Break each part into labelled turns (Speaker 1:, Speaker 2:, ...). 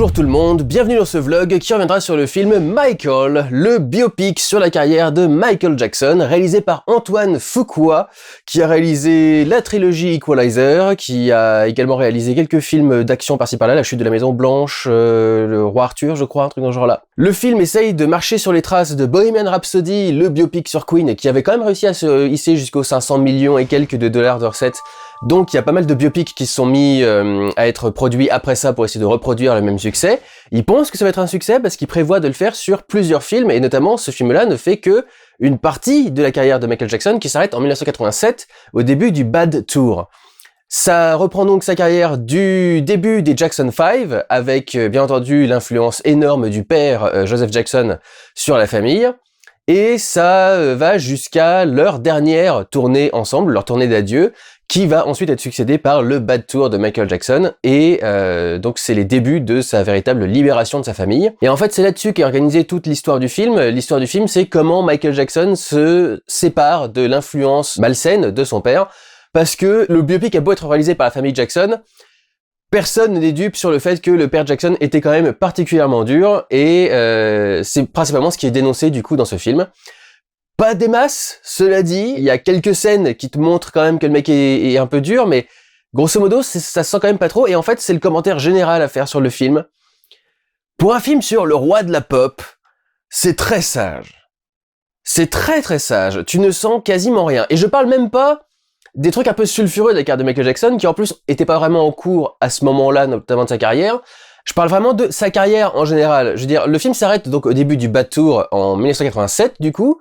Speaker 1: Bonjour tout le monde, bienvenue dans ce vlog qui reviendra sur le film Michael, le biopic sur la carrière de Michael Jackson, réalisé par Antoine Fuqua, qui a réalisé la trilogie Equalizer, qui a également réalisé quelques films d'action par-ci par-là, La Chute de la Maison Blanche, Le Roi Arthur, je crois, un truc dans ce genre-là. Le film essaye de marcher sur les traces de Bohemian Rhapsody, le biopic sur Queen, qui avait quand même réussi à se hisser jusqu'aux 500 millions et quelques de dollars de recettes. Donc il y a pas mal de biopics qui se sont mis à être produits après ça pour essayer de reproduire le même succès. Ils pensent que ça va être un succès parce qu'ils prévoient de le faire sur plusieurs films, et notamment ce film-là ne fait que une partie de la carrière de Michael Jackson qui s'arrête en 1987 au début du Bad Tour. Ça reprend donc sa carrière du début des Jackson 5 avec bien entendu l'influence énorme du père Joseph Jackson sur la famille. Et ça va jusqu'à leur dernière tournée ensemble, leur tournée d'adieu, qui va ensuite être succédée par le Bad Tour de Michael Jackson, et donc c'est les débuts de sa véritable libération de sa famille. Et en fait c'est là-dessus qu'est organisée toute l'histoire du film. L'histoire du film, c'est comment Michael Jackson se sépare de l'influence malsaine de son père, parce que le biopic a beau être réalisé par la famille Jackson, personne n'est dupe sur le fait que le père Jackson était quand même particulièrement dur, et c'est principalement ce qui est dénoncé du coup dans ce film. Pas des masses, cela dit, il y a quelques scènes qui te montrent quand même que le mec est un peu dur, mais grosso modo, ça se sent quand même pas trop, et en fait, c'est le commentaire général à faire sur le film. Pour un film sur le roi de la pop, c'est très sage. C'est très très sage, tu ne sens quasiment rien. Et je parle même pas des trucs un peu sulfureux de la carrière de Michael Jackson, qui en plus étaient pas vraiment en cours à ce moment-là, notamment de sa carrière. Je parle vraiment de sa carrière en général. Je veux dire, le film s'arrête donc au début du Bad Tour en 1987, du coup.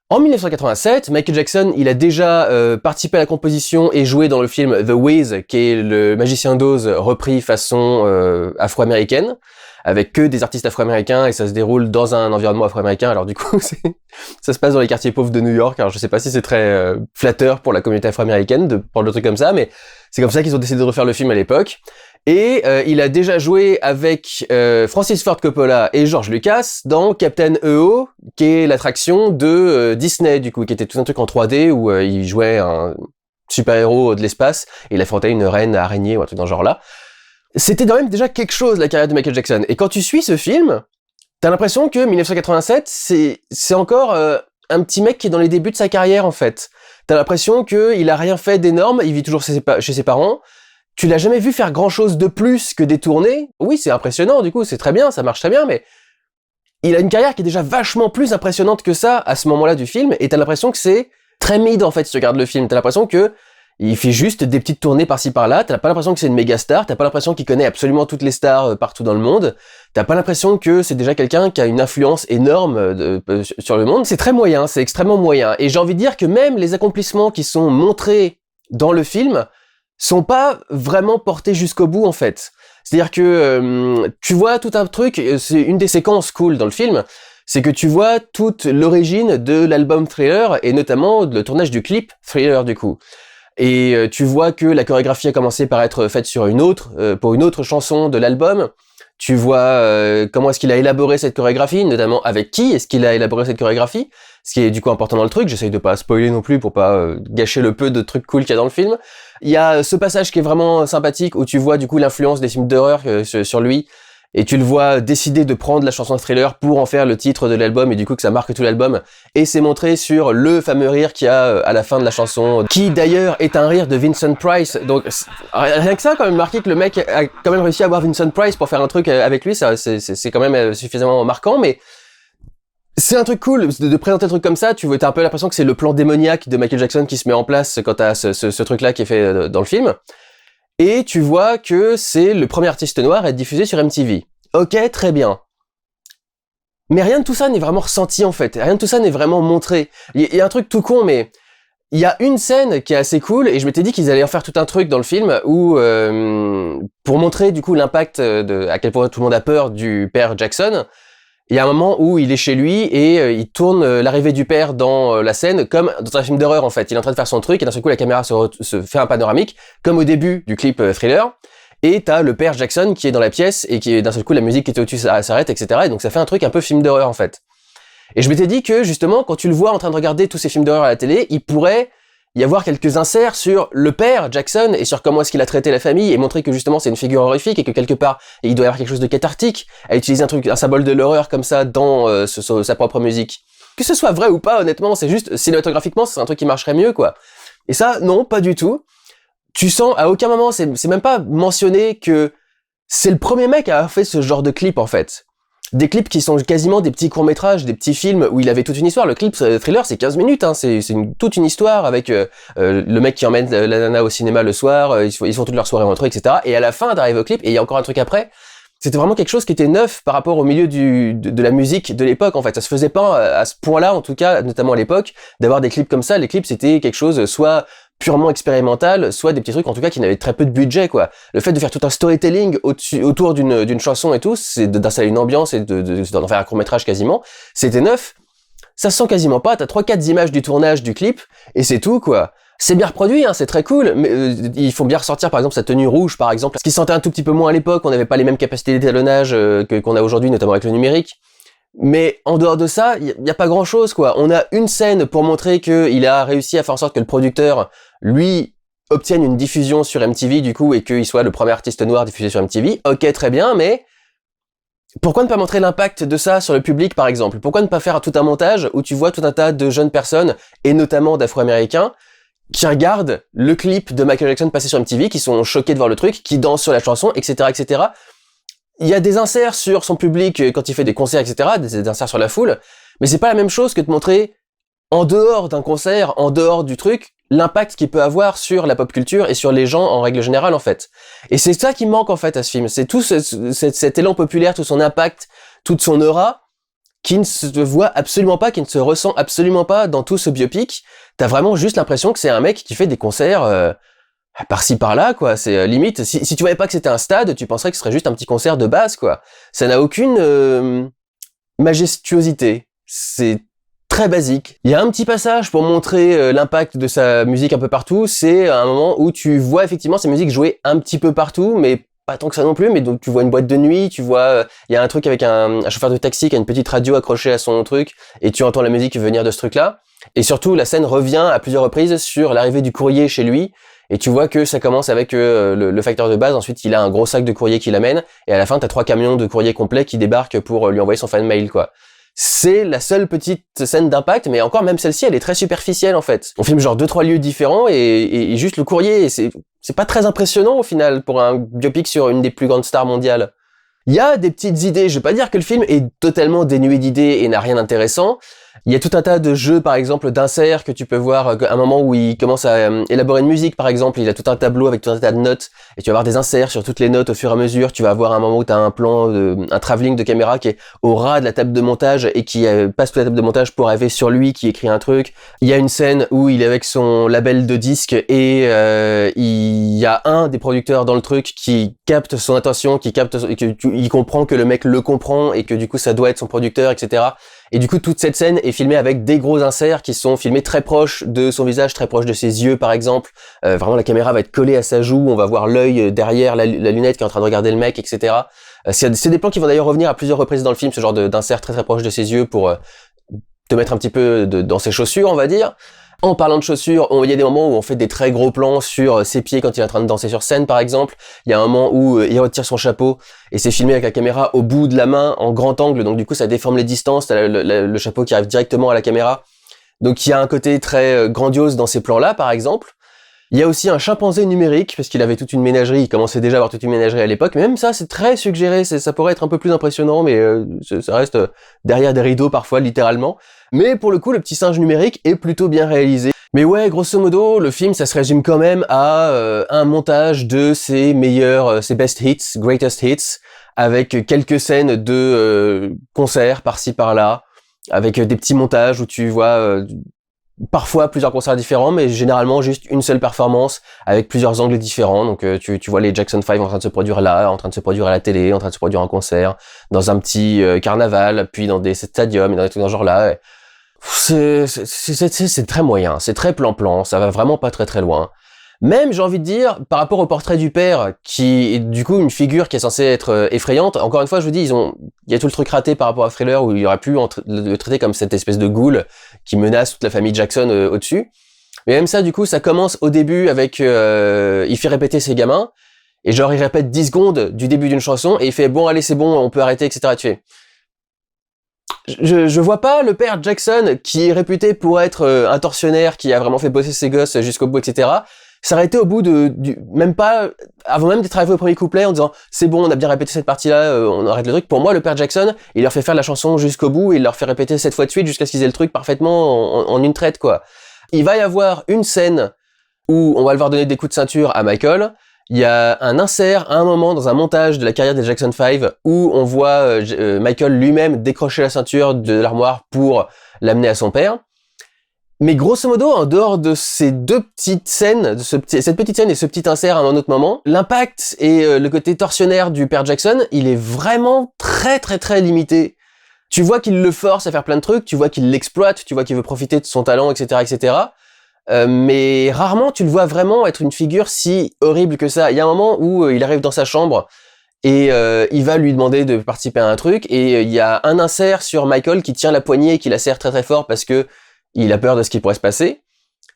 Speaker 1: En 1987, Michael Jackson, il a déjà participé à la composition et joué dans le film The Wiz, qui est le Magicien d'Oz repris façon afro-américaine, avec que des artistes afro-américains, et ça se déroule dans un environnement afro-américain. Alors du coup, ça se passe dans les quartiers pauvres de New York. Alors je sais pas si c'est très flatteur pour la communauté afro-américaine de prendre le truc comme ça, mais c'est comme ça qu'ils ont décidé de refaire le film à l'époque. Et il a déjà joué avec Francis Ford Coppola et George Lucas dans Captain EO, qui est l'attraction de Disney, du coup, qui était tout un truc en 3D où il jouait un super-héros de l'espace et il affrontait une reine araignée ou un truc dans ce genre-là. C'était quand même déjà quelque chose, la carrière de Michael Jackson. Et quand tu suis ce film, t'as l'impression que 1987, c'est encore un petit mec qui est dans les débuts de sa carrière, en fait. T'as l'impression qu'il a rien fait d'énorme, il vit toujours chez ses parents. Tu l'as jamais vu faire grand chose de plus que des tournées. Oui, c'est impressionnant, du coup, c'est très bien, ça marche très bien, mais il a une carrière qui est déjà vachement plus impressionnante que ça à ce moment-là du film, et t'as l'impression que c'est très mid, en fait, si tu regardes le film. T'as l'impression que il fait juste des petites tournées par-ci par-là, t'as pas l'impression que c'est une méga star, t'as pas l'impression qu'il connaît absolument toutes les stars partout dans le monde, t'as pas l'impression que c'est déjà quelqu'un qui a une influence énorme sur le monde. C'est très moyen, c'est extrêmement moyen, et j'ai envie de dire que même les accomplissements qui sont montrés dans le film sont pas vraiment portés jusqu'au bout, en fait. C'est-à-dire que tu vois tout un truc, c'est une des séquences cool dans le film, c'est que tu vois toute l'origine de l'album Thriller, et notamment le tournage du clip Thriller, du coup. Et tu vois que la chorégraphie a commencé par être faite sur pour une autre chanson de l'album. Tu vois comment est-ce qu'il a élaboré cette chorégraphie, notamment avec qui est-ce qu'il a élaboré cette chorégraphie, ce qui est du coup important dans le truc. J'essaye de pas spoiler non plus pour pas gâcher le peu de trucs cool qu'il y a dans le film. Il y a ce passage qui est vraiment sympathique où tu vois du coup l'influence des films d'horreur sur lui, et tu le vois décider de prendre la chanson Thriller pour en faire le titre de l'album, et du coup que ça marque tout l'album, et c'est montré sur le fameux rire qu'il y a à la fin de la chanson, qui d'ailleurs est un rire de Vincent Price. Donc rien que ça, quand même, marqué que le mec a quand même réussi à avoir Vincent Price pour faire un truc avec lui, ça c'est quand même suffisamment marquant, mais c'est un truc cool de présenter un truc comme ça. T'as un peu l'impression que c'est le plan démoniaque de Michael Jackson qui se met en place quand t'as ce truc-là qui est fait dans le film. Et tu vois que c'est le premier artiste noir à être diffusé sur MTV. Ok, très bien. Mais rien de tout ça n'est vraiment ressenti, en fait. Rien de tout ça n'est vraiment montré. Il y a un truc tout con, mais il y a une scène qui est assez cool, et je m'étais dit qu'ils allaient en faire tout un truc dans le film où, pour montrer du coup l'impact à quel point tout le monde a peur du père Jackson, il y a un moment où il est chez lui et il tourne l'arrivée du père dans la scène comme dans un film d'horreur, en fait. Il est en train de faire son truc et d'un seul coup la caméra se fait un panoramique comme au début du clip Thriller, et t'as le père Jackson qui est dans la pièce et qui d'un seul coup la musique qui était au-dessus s'arrête, etc. Et donc ça fait un truc un peu film d'horreur, en fait. Et je m'étais dit que justement quand tu le vois en train de regarder tous ces films d'horreur à la télé, il pourrait y avoir quelques inserts sur le père, Jackson, et sur comment est-ce qu'il a traité la famille, et montrer que justement c'est une figure horrifique, et que quelque part, il doit y avoir quelque chose de cathartique, à utiliser un symbole de l'horreur comme ça dans sa propre musique. Que ce soit vrai ou pas, honnêtement, c'est juste, cinématographiquement, c'est un truc qui marcherait mieux, quoi. Et ça, non, pas du tout. Tu sens, à aucun moment, c'est même pas mentionné que c'est le premier mec à avoir fait ce genre de clip, en fait. Des clips qui sont quasiment des petits courts-métrages, des petits films où il avait toute une histoire. Le clip Thriller, c'est 15 minutes, hein. C'est toute une histoire avec le mec qui emmène la nana au cinéma le soir, ils font toute leur soirée entre eux, etc. Et à la fin, t'arrives au clip et il y a encore un truc après. C'était vraiment quelque chose qui était neuf par rapport au milieu de la musique de l'époque, en fait. Ça se faisait pas à ce point-là, en tout cas, notamment à l'époque, d'avoir des clips comme ça. Les clips, c'était quelque chose soit purement expérimental, soit des petits trucs, en tout cas, qui n'avaient très peu de budget, quoi. Le fait de faire tout un storytelling autour d'une chanson et tout, c'est d'installer une ambiance et d'en faire un court-métrage quasiment, c'était neuf. Ça se sent quasiment pas, t'as 3-4 images du tournage du clip, et c'est tout, quoi. C'est bien reproduit, hein, c'est très cool, mais ils font bien ressortir par exemple sa tenue rouge par exemple, ce qui se sentait un tout petit peu moins à l'époque, on n'avait pas les mêmes capacités d'étalonnage qu'on a aujourd'hui, notamment avec le numérique. Mais en dehors de ça, il y a pas grand chose, quoi. On a une scène pour montrer qu'il a réussi à faire en sorte que le producteur, lui, obtienne une diffusion sur MTV du coup, et qu'il soit le premier artiste noir diffusé sur MTV. Ok, très bien, mais pourquoi ne pas montrer l'impact de ça sur le public, par exemple? Pourquoi ne pas faire tout un montage où tu vois tout un tas de jeunes personnes, et notamment d'Afro-Américains, qui regardent le clip de Michael Jackson passer sur MTV, qui sont choqués de voir le truc, qui dansent sur la chanson, etc., etc. Il y a des inserts sur son public quand il fait des concerts, etc., des inserts sur la foule, mais c'est pas la même chose que de montrer, en dehors d'un concert, en dehors du truc, l'impact qu'il peut avoir sur la pop culture et sur les gens en règle générale, en fait. Et c'est ça qui manque, en fait, à ce film. C'est tout cet élan populaire, tout son impact, toute son aura, qui ne se voit absolument pas, qui ne se ressent absolument pas dans tout ce biopic. T'as vraiment juste l'impression que c'est un mec qui fait des concerts par-ci par-là, quoi. C'est limite, si tu voyais pas que c'était un stade, tu penserais que ce serait juste un petit concert de base, quoi. Ça n'a aucune majestuosité. C'est très basique. Il y a un petit passage pour montrer l'impact de sa musique un peu partout. C'est un moment où tu vois effectivement sa musique jouer un petit peu partout, mais pas tant que ça non plus, mais donc tu vois une boîte de nuit, tu vois, il y a un truc avec un chauffeur de taxi qui a une petite radio accrochée à son truc, et tu entends la musique venir de ce truc-là. Et surtout, la scène revient à plusieurs reprises sur l'arrivée du courrier chez lui, et tu vois que ça commence avec le facteur de base, ensuite il a un gros sac de courrier qui l'amène, et à la fin t'as 3 camions de courrier complets qui débarquent pour lui envoyer son fan mail, quoi. C'est la seule petite scène d'impact, mais encore même celle-ci, elle est très superficielle en fait. On filme genre 2-3 lieux différents et juste le courrier, c'est pas très impressionnant au final pour un biopic sur une des plus grandes stars mondiales. Il y a des petites idées, je vais pas dire que le film est totalement dénué d'idées et n'a rien d'intéressant. Il y a tout un tas de jeux, par exemple, d'inserts que tu peux voir à un moment où il commence à élaborer une musique, par exemple. Il a tout un tableau avec tout un tas de notes, et tu vas avoir des inserts sur toutes les notes au fur et à mesure. Tu vas avoir un moment où tu as un plan, un travelling de caméra qui est au ras de la table de montage et qui passe toute la table de montage pour arriver sur lui, qui écrit un truc. Il y a une scène où il est avec son label de disque et il y a un des producteurs dans le truc qui capte son attention, il comprend que le mec le comprend et que du coup ça doit être son producteur, etc. Et du coup, toute cette scène est filmée avec des gros inserts qui sont filmés très proches de son visage, très proches de ses yeux, par exemple. Vraiment, la caméra va être collée à sa joue, on va voir l'œil derrière la lunette qui est en train de regarder le mec, etc. C'est des plans qui vont d'ailleurs revenir à plusieurs reprises dans le film, ce genre d'insert très très proche de ses yeux pour te mettre un petit peu dans ses chaussures, on va dire. En parlant de chaussures, il y a des moments où on fait des très gros plans sur ses pieds quand il est en train de danser sur scène, par exemple. Il y a un moment où il retire son chapeau et c'est filmé avec la caméra au bout de la main en grand angle, donc du coup ça déforme les distances, t'as le chapeau qui arrive directement à la caméra. Donc il y a un côté très grandiose dans ces plans-là, par exemple. Il y a aussi un chimpanzé numérique, parce qu'il avait toute une ménagerie, il commençait déjà à avoir toute une ménagerie à l'époque, mais même ça c'est très suggéré, ça pourrait être un peu plus impressionnant, mais ça reste derrière des rideaux parfois, littéralement. Mais pour le coup, le petit singe numérique est plutôt bien réalisé. Mais ouais, grosso modo, le film, ça se résume quand même à un montage de ses meilleurs, ses best hits, greatest hits, avec quelques scènes de concerts par-ci par-là, avec des petits montages où tu vois parfois plusieurs concerts différents, mais généralement juste une seule performance avec plusieurs angles différents. Donc tu vois les Jackson 5 en train de se produire là, en train de se produire à la télé, en train de se produire en concert, dans un petit carnaval, puis dans des stadiums et dans des trucs dans ce genre-là. C'est très moyen, c'est très plan-plan, ça va vraiment pas très très loin. Même, j'ai envie de dire, par rapport au portrait du père, qui est du coup une figure qui est censée être effrayante, encore une fois, je vous dis, il y a tout le truc raté par rapport à Thriller, où il aurait pu le traiter comme cette espèce de ghoul qui menace toute la famille Jackson au-dessus. Mais même ça, du coup, ça commence au début avec... il fait répéter ses gamins, et genre il répète 10 secondes du début d'une chanson, et il fait « Bon, allez, c'est bon, on peut arrêter, etc. » Tu fais... Je vois pas le père Jackson, qui est réputé pour être un tortionnaire, qui a vraiment fait bosser ses gosses jusqu'au bout, etc., s'arrêter au bout même pas, avant même d'être arrivé au premier couplet, en disant « C'est bon, on a bien répété cette partie-là, on arrête le truc. » Pour moi, le père Jackson, il leur fait faire la chanson jusqu'au bout, et il leur fait répéter 7 fois de suite jusqu'à ce qu'ils aient le truc parfaitement en une traite, quoi. Il va y avoir une scène où on va le voir donner des coups de ceinture à Michael. Il y a un insert à un moment dans un montage de la carrière des Jackson 5 où on voit Michael lui-même décrocher la ceinture de l'armoire pour l'amener à son père. Mais grosso modo, en dehors de ces deux petites scènes, cette petite scène et ce petit insert à un autre moment, l'impact et le côté tortionnaire du père Jackson, il est vraiment très très très limité. Tu vois qu'il le force à faire plein de trucs, tu vois qu'il l'exploite, tu vois qu'il veut profiter de son talent, etc., etc. Mais rarement tu le vois vraiment être une figure si horrible que ça. Il y a un moment où il arrive dans sa chambre et il va lui demander de participer à un truc et il y a un insert sur Michael qui tient la poignée et qui la serre très très fort parce que il a peur de ce qui pourrait se passer.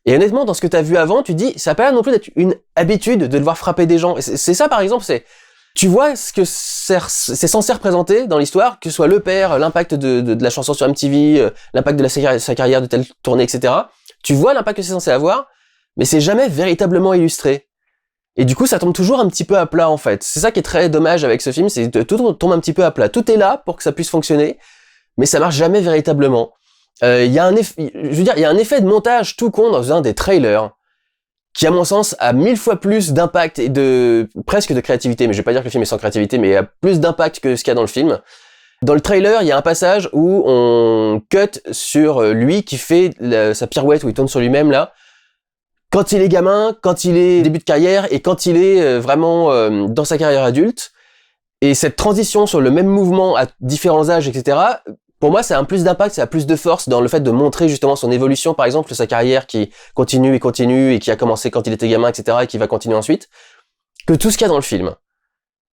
Speaker 1: Et honnêtement, dans ce que t'as vu avant, tu te dis, ça a pas l'air non plus d'être une habitude de devoir frapper des gens. Et c'est ça, par exemple, tu vois ce que c'est censé représenter dans l'histoire, que ce soit le père, l'impact de la chanson sur MTV, l'impact de sa carrière de telle tournée, etc. Tu vois l'impact que c'est censé avoir, mais c'est jamais véritablement illustré. Et du coup, ça tombe toujours un petit peu à plat, en fait. C'est ça qui est très dommage avec ce film, c'est que tout tombe un petit peu à plat. Tout est là pour que ça puisse fonctionner, mais ça marche jamais véritablement. Il y a un effet de montage tout con dans un des trailers, qui à mon sens a 1000 fois plus d'impact et presque de créativité, mais je vais pas dire que le film est sans créativité, mais a plus d'impact que ce qu'il y a dans le film. Dans le trailer, il y a un passage où on cut sur lui qui fait sa pirouette où il tourne sur lui-même là, quand il est gamin, quand il est début de carrière et quand il est vraiment dans sa carrière adulte. Et cette transition sur le même mouvement à différents âges, etc., pour moi, ça a un plus d'impact, ça a plus de force dans le fait de montrer justement son évolution, par exemple, sa carrière qui continue et qui a commencé quand il était gamin, etc., et qui va continuer ensuite, que tout ce qu'il y a dans le film.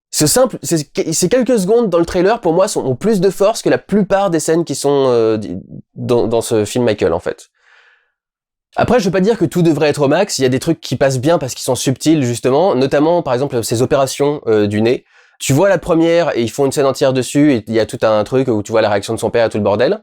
Speaker 1: Ces quelques secondes dans le trailer, pour moi, ont plus de force que la plupart des scènes qui sont dans ce film Michael, en fait. Après, je veux pas dire que tout devrait être au max, il y a des trucs qui passent bien parce qu'ils sont subtils, justement, notamment, par exemple, ces opérations du nez. Tu vois la première et ils font une scène entière dessus et il y a tout un truc où tu vois la réaction de son père et tout le bordel.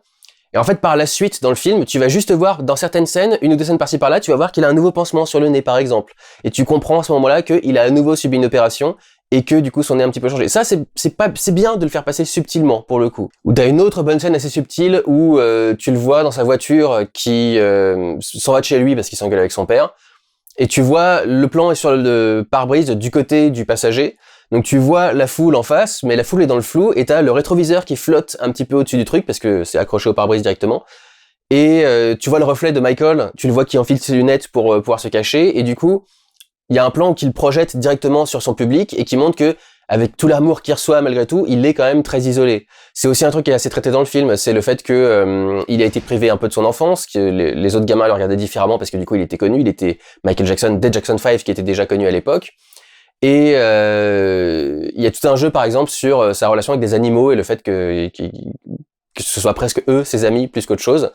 Speaker 1: Et en fait, par la suite, dans le film, tu vas juste voir, dans certaines scènes, une ou deux scènes par-ci par-là, tu vas voir qu'il a un nouveau pansement sur le nez, par exemple. Et tu comprends à ce moment-là qu'il a à nouveau subi une opération et que, du coup, son nez a un petit peu changé. Ça, c'est bien de le faire passer subtilement, pour le coup. Ou t'as une autre bonne scène assez subtile où tu le vois dans sa voiture qui s'en va de chez lui parce qu'il s'engueule avec son père. Et tu vois, le plan est sur le pare-brise du côté du passager. Donc tu vois la foule en face, mais la foule est dans le flou, et t'as le rétroviseur qui flotte un petit peu au-dessus du truc, parce que c'est accroché au pare-brise directement. Et tu vois le reflet de Michael, tu le vois qui enfile ses lunettes pour pouvoir se cacher, et du coup, il y a un plan qui le projette directement sur son public, et qui montre que, avec tout l'amour qu'il reçoit malgré tout, il est quand même très isolé. C'est aussi un truc qui est assez traité dans le film, c'est le fait que il a été privé un peu de son enfance, que les autres gamins le regardaient différemment, parce que du coup il était connu, il était Michael Jackson, des Jackson 5 qui était déjà connu à l'époque. Et il y a tout un jeu, par exemple, sur sa relation avec des animaux et le fait que ce soit presque eux, ses amis, plus qu'autre chose.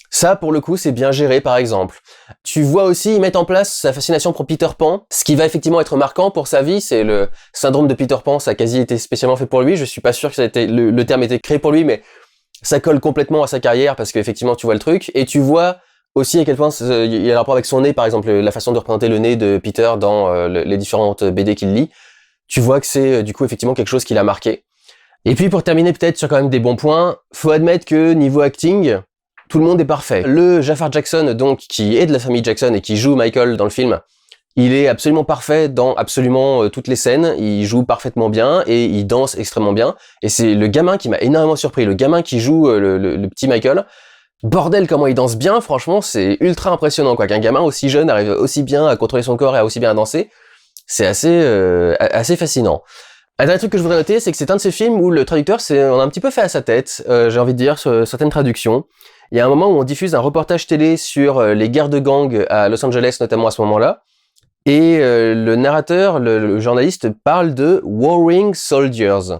Speaker 1: Ça, pour le coup, c'est bien géré, par exemple. Tu vois aussi, ils mettent en place sa fascination pour Peter Pan. Ce qui va effectivement être marquant pour sa vie, c'est le syndrome de Peter Pan. Ça a quasi été spécialement fait pour lui. Je suis pas sûr que ça a été, le terme était créé pour lui, mais ça colle complètement à sa carrière parce qu'effectivement, tu vois le truc. Et tu vois aussi à quel point il y a un rapport avec son nez, par exemple, la façon de représenter le nez de Peter dans les différentes BD qu'il lit. Tu vois que c'est du coup effectivement quelque chose qui l'a marqué. Et puis pour terminer peut-être sur quand même des bons points, faut admettre que niveau acting, tout le monde est parfait. Le Jafar Jackson, donc, qui est de la famille Jackson et qui joue Michael dans le film, il est absolument parfait dans absolument toutes les scènes, il joue parfaitement bien et il danse extrêmement bien. Et c'est le gamin qui m'a énormément surpris, le gamin qui joue le petit Michael. Bordel comment il danse bien, franchement, c'est ultra impressionnant quoi, qu'un gamin aussi jeune arrive aussi bien à contrôler son corps et à aussi bien à danser. C'est assez fascinant. Un dernier truc que je voudrais noter, c'est que c'est un de ces films où le traducteur on a un petit peu fait à sa tête, j'ai envie de dire, sur certaines traductions. Il y a un moment où on diffuse un reportage télé sur les guerres de gangs à Los Angeles, notamment à ce moment-là, et le narrateur, le journaliste, parle de Warring Soldiers,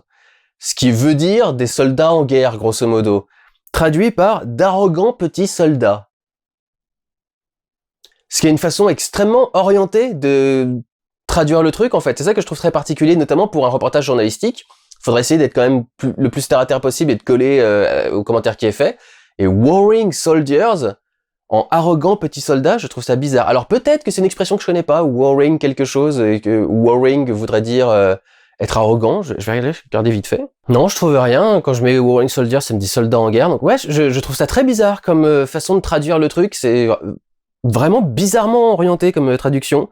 Speaker 1: ce qui veut dire des soldats en guerre, grosso modo. Traduit par d'arrogants petits soldats. Ce qui est une façon extrêmement orientée de traduire le truc, en fait. C'est ça que je trouve très particulier, notamment pour un reportage journalistique. Faudrait essayer d'être quand même le plus terre à terre possible et de coller au commentaire qui est fait. Et Warring Soldiers, en arrogant petit soldat, je trouve ça bizarre. Alors peut-être que c'est une expression que je connais pas, warring quelque chose, et que warring voudrait dire être arrogant. Je vais regarder vite fait. Non, je trouve rien. Quand je mets Warring Soldiers, ça me dit soldat en guerre. Donc ouais, je trouve ça très bizarre comme façon de traduire le truc. C'est vraiment bizarrement orienté comme traduction.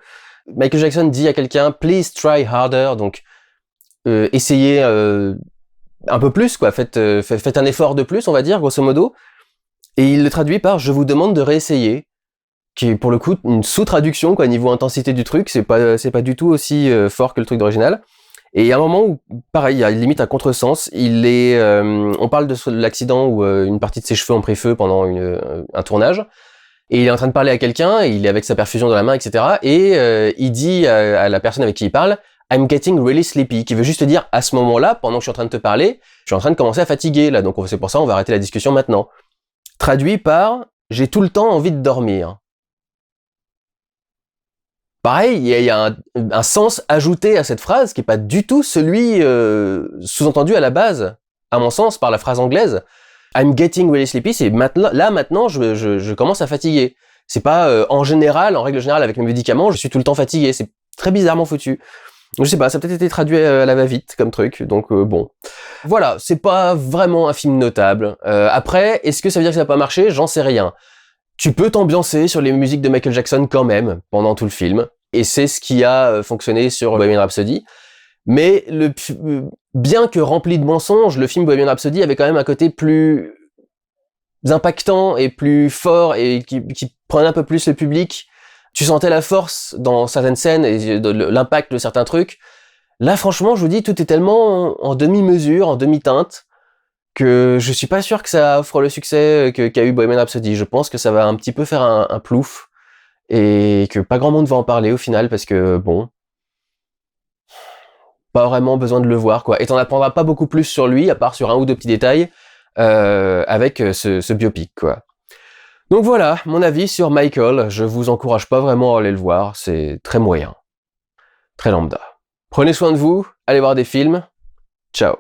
Speaker 1: Michael Jackson dit à quelqu'un « Please try harder », donc essayez un peu plus, quoi. Faites un effort de plus, on va dire, grosso modo. Et il le traduit par « Je vous demande de réessayer », qui est pour le coup une sous-traduction, quoi, niveau intensité du truc. C'est pas du tout aussi fort que le truc d'original. Et il y a un moment où, pareil, il y a limite un contresens. On parle de l'accident où une partie de ses cheveux ont pris feu pendant un tournage. Et il est en train de parler à quelqu'un, il est avec sa perfusion dans la main, etc. Et il dit à la personne avec qui il parle « I'm getting really sleepy », qui veut juste dire à ce moment-là, pendant que je suis en train de te parler, je suis en train de commencer à fatiguer, là, donc c'est pour ça on va arrêter la discussion maintenant. Traduit par « j'ai tout le temps envie de dormir ». Pareil, il y a un sens ajouté à cette phrase qui est pas du tout celui sous-entendu à la base, à mon sens, par la phrase anglaise. I'm getting really sleepy, c'est maintenant je commence à fatiguer. C'est pas en règle générale avec mes médicaments, je suis tout le temps fatigué. C'est très bizarrement foutu. Je sais pas, ça a peut-être été traduit à la va-vite comme truc, donc bon. Voilà, c'est pas vraiment un film notable. Après, est-ce que ça veut dire que ça va pas marcher? J'en sais rien. Tu peux t'ambiancer sur les musiques de Michael Jackson quand même, pendant tout le film, et c'est ce qui a fonctionné sur Bohemian Rhapsody. Mais bien que rempli de mensonges, le film Bohemian Rhapsody avait quand même un côté plus impactant et plus fort et qui prenait un peu plus le public. Tu sentais la force dans certaines scènes et l'impact de certains trucs. Là, franchement, je vous dis, tout est tellement en demi-mesure, en demi-teinte, que je suis pas sûr que ça offre le succès qu'a eu Bohemian Rhapsody. Je pense que ça va un petit peu faire un plouf et que pas grand monde va en parler au final parce que, bon, pas vraiment besoin de le voir, quoi. Et t'en apprendras pas beaucoup plus sur lui, à part sur un ou deux petits détails, avec ce biopic, quoi. Donc voilà, mon avis sur Michael. Je vous encourage pas vraiment à aller le voir, c'est très moyen. Très lambda. Prenez soin de vous, allez voir des films. Ciao.